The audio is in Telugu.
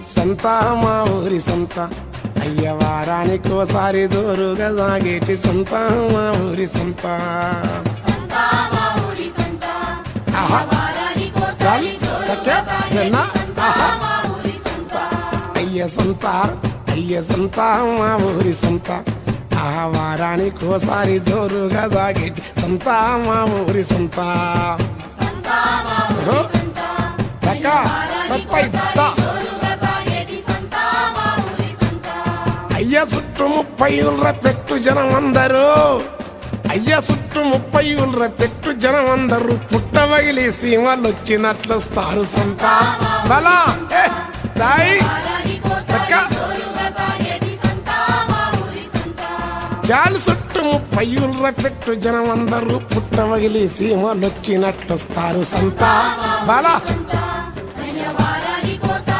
సంత మా ఊరి సంత అయ్య వారానికోసారి జోరుగా సాగేటి సంత మా ఊరి సంత. ఆహా చాలు తక్కే జన్నా ఆహా అయ్య సంత మా ఊరి సంత ఆహా వారానికోసారి జోరుగా సాగేటి సంత మా ఊరి సంత. అయ్య చుట్టూ 30 ఊళ్ళ పెట్టు జనం అందరూ అయ్య చుట్టూ 30 ఊళ్ళ పెట్టు జనం అందరూ పుట్టవగిలి సీమలు వచ్చినట్లొస్తారు సంత బలా చాలు చుట్టూ 30 ఊళ్ళ పెట్టు జనం అందరూ పుట్టవగిలి సీమలు వచ్చినట్లొస్తారు సంత బలా.